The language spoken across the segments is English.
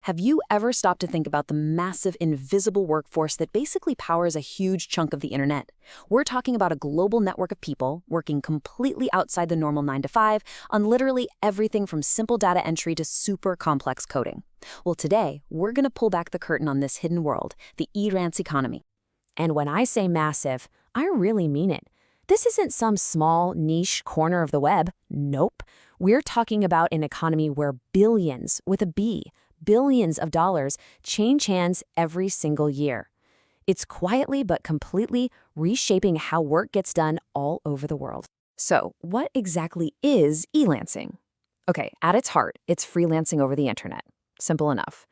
Have you ever stopped to think about the massive invisible workforce that basically powers a huge chunk of the internet? We're talking about a global network of people working completely outside the normal 9 to 5 on literally everything from simple data entry to super complex coding. Well, today, we're going to pull back the curtain on this hidden world, the e-rance economy. And when I say massive, I really mean it. This isn't some small, niche corner of the web. Nope. We're talking about an economy where billions, with a B, billions of dollars change hands every single year. It's quietly but completely reshaping how work gets done all over the world. So, what exactly is eLancing? Okay, at its heart, it's freelancing over the internet. Simple enough.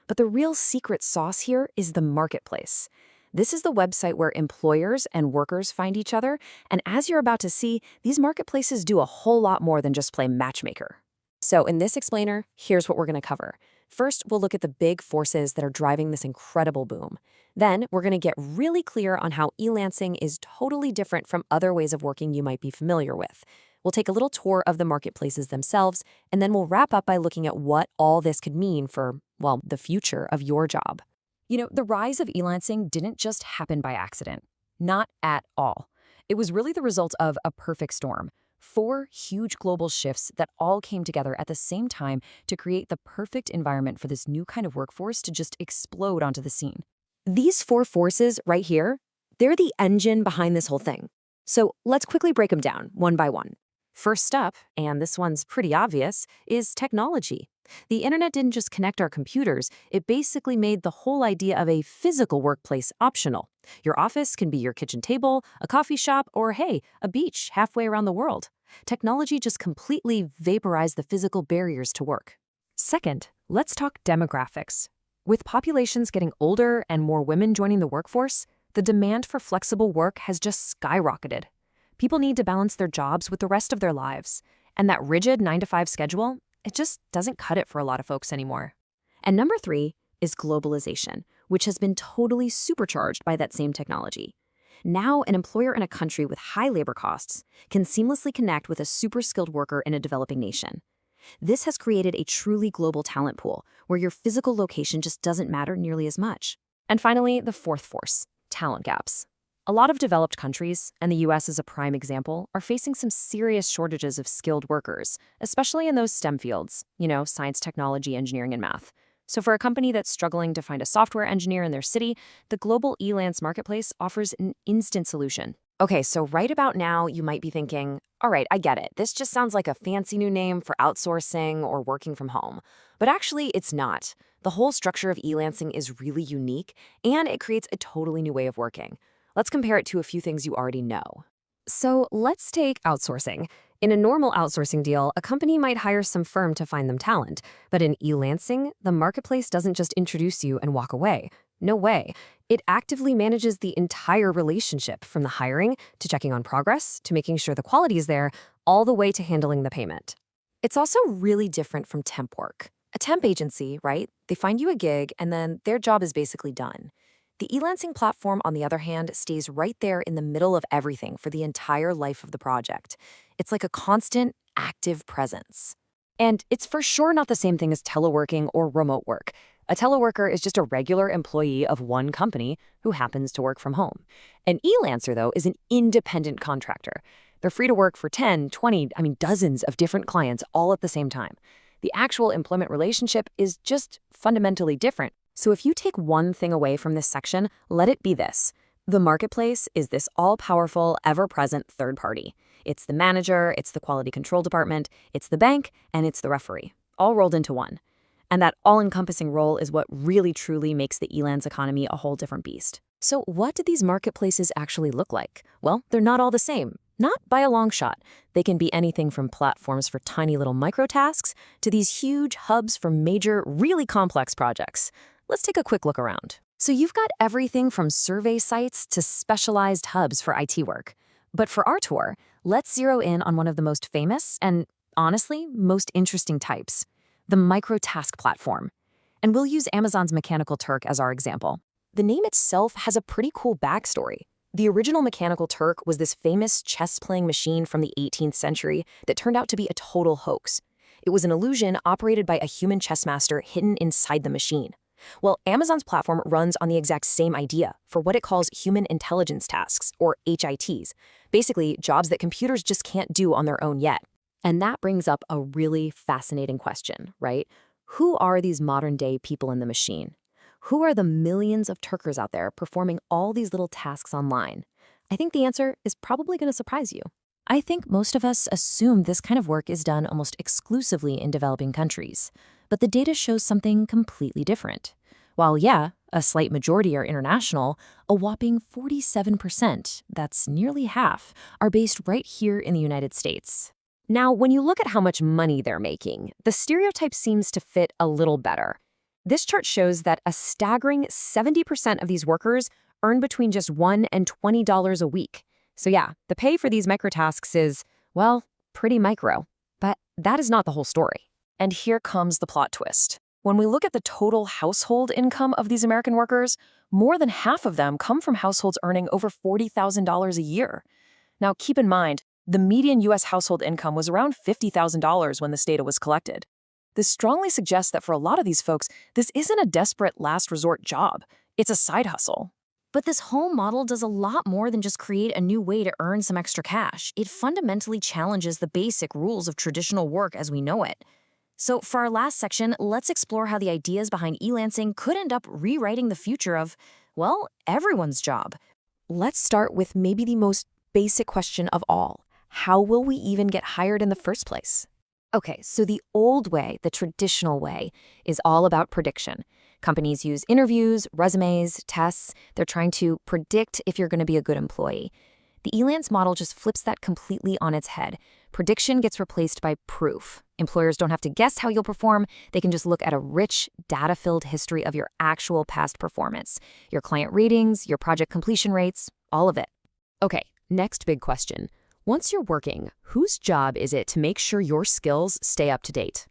But the real secret sauce here is the marketplace. This is the website where employers and workers find each other, and as you're about to see, these marketplaces do a whole lot more than just play matchmaker. So in this explainer, here's what we're going to cover. First, we'll look at the big forces that are driving this incredible boom. Then, we're going to get really clear on how eLancing is totally different from other ways of working you might be familiar with. We'll take a little tour of the marketplaces themselves, and then we'll wrap up by looking at what all this could mean for, well, the future of your job. You know, the rise of eLancing didn't just happen by accident. Not at all. It was really the result of a perfect storm. 4 huge global shifts that all came together at the same time to create the perfect environment for this new kind of workforce to just explode onto the scene. These 4 forces right here, they're the engine behind this whole thing. So let's quickly break them down one by one. First up, and this one's pretty obvious, is technology. The internet didn't just connect our computers, it basically made the whole idea of a physical workplace optional. Your office can be your kitchen table, a coffee shop, or hey, a beach halfway around the world. Technology just completely vaporized the physical barriers to work. Second, let's talk demographics. With populations getting older and more women joining the workforce, the demand for flexible work has just skyrocketed. People need to balance their jobs with the rest of their lives, and that rigid 9 to 5 schedule, it just doesn't cut it for a lot of folks anymore. And number 3 is globalization, which has been totally supercharged by that same technology. Now, an employer in a country with high labor costs can seamlessly connect with a super skilled worker in a developing nation. This has created a truly global talent pool where your physical location just doesn't matter nearly as much. And finally, the 4th force, talent gaps. A lot of developed countries, and the US is a prime example, are facing some serious shortages of skilled workers, especially in those STEM fields, science, technology, engineering, and math. So for a company that's struggling to find a software engineer in their city, the global eLance marketplace offers an instant solution. Okay, so right about now, you might be thinking, all right, I get it. This just sounds like a fancy new name for outsourcing or working from home. But actually, it's not. The whole structure of eLancing is really unique, and it creates a totally new way of working. Let's compare it to a few things you already know. So let's take outsourcing. In a normal outsourcing deal, a company might hire some firm to find them talent. But in eLancing, the marketplace doesn't just introduce you and walk away. No way. It actively manages the entire relationship, from the hiring to checking on progress to making sure the quality is there, all the way to handling the payment. It's also really different from temp work. A temp agency, right? They find you a gig and then their job is basically done. The eLancing platform, on the other hand, stays right there in the middle of everything for the entire life of the project. It's like a constant, active presence. And it's for sure not the same thing as teleworking or remote work. A teleworker is just a regular employee of one company who happens to work from home. An eLancer, though, is an independent contractor. They're free to work for 10, 20, dozens of different clients all at the same time. The actual employment relationship is just fundamentally different. So if you take one thing away from this section, let it be this. The marketplace is this all-powerful, ever-present third party. It's the manager, it's the quality control department, it's the bank, and it's the referee, all rolled into one. And that all-encompassing role is what really truly makes the eLance economy a whole different beast. So what do these marketplaces actually look like? Well, they're not all the same. Not by a long shot. They can be anything from platforms for tiny little microtasks to these huge hubs for major, really complex projects. Let's take a quick look around. So you've got everything from survey sites to specialized hubs for IT work. But for our tour, let's zero in on one of the most famous and, honestly, most interesting types, the microtask platform. And we'll use Amazon's Mechanical Turk as our example. The name itself has a pretty cool backstory. The original Mechanical Turk was this famous chess-playing machine from the 18th century that turned out to be a total hoax. It was an illusion operated by a human chess master hidden inside the machine. Well, Amazon's platform runs on the exact same idea for what it calls human intelligence tasks, or HITs, basically jobs that computers just can't do on their own yet. And that brings up a really fascinating question, right? Who are these modern-day people in the machine? Who are the millions of Turkers out there performing all these little tasks online? I think the answer is probably going to surprise you. I think most of us assume this kind of work is done almost exclusively in developing countries, but the data shows something completely different. While, yeah, a slight majority are international, a whopping 47%, that's nearly half, are based right here in the United States. Now, when you look at how much money they're making, the stereotype seems to fit a little better. This chart shows that a staggering 70% of these workers earn between just $1 and $20 a week. So yeah, the pay for these microtasks is, well, pretty micro. But that is not the whole story. And here comes the plot twist. When we look at the total household income of these American workers, more than half of them come from households earning over $40,000 a year. Now, keep in mind, the median U.S. household income was around $50,000 when this data was collected. This strongly suggests that for a lot of these folks, this isn't a desperate last resort job. It's a side hustle. But this whole model does a lot more than just create a new way to earn some extra cash. It fundamentally challenges the basic rules of traditional work as we know it. So for our last section, let's explore how the ideas behind eLancing could end up rewriting the future of, well, everyone's job. Let's start with maybe the most basic question of all. How will we even get hired in the first place? Okay, so the old way, the traditional way, is all about prediction. Companies use interviews, resumes, tests. They're trying to predict if you're going to be a good employee. The eLance model just flips that completely on its head. Prediction gets replaced by proof. Employers don't have to guess how you'll perform. They can just look at a rich, data-filled history of your actual past performance, your client ratings, your project completion rates, all of it. Okay, next big question. Once you're working, whose job is it to make sure your skills stay up to date?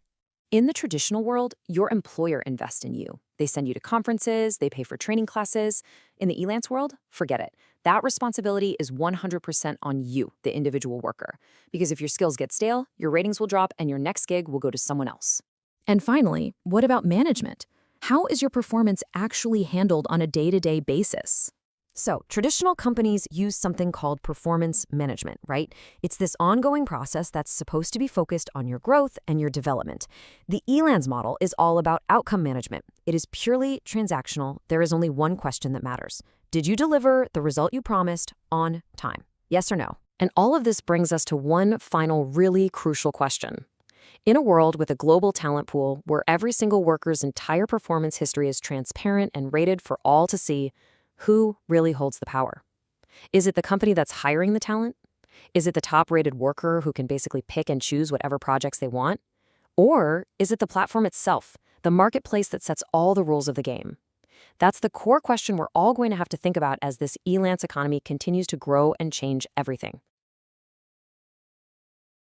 In the traditional world, your employer invests in you. They send you to conferences, they pay for training classes. In the eLance world, forget it. That responsibility is 100% on you, the individual worker. Because if your skills get stale, your ratings will drop and your next gig will go to someone else. And finally, what about management? How is your performance actually handled on a day-to-day basis? So, traditional companies use something called performance management, right? It's this ongoing process that's supposed to be focused on your growth and your development. The eLance model is all about outcome management. It is purely transactional. There is only one question that matters. Did you deliver the result you promised on time? Yes or no? And all of this brings us to one final really crucial question. In a world with a global talent pool where every single worker's entire performance history is transparent and rated for all to see, who really holds the power? Is it the company that's hiring the talent? Is it the top-rated worker who can basically pick and choose whatever projects they want? Or is it the platform itself, the marketplace that sets all the rules of the game? That's the core question we're all going to have to think about as this eLance economy continues to grow and change everything.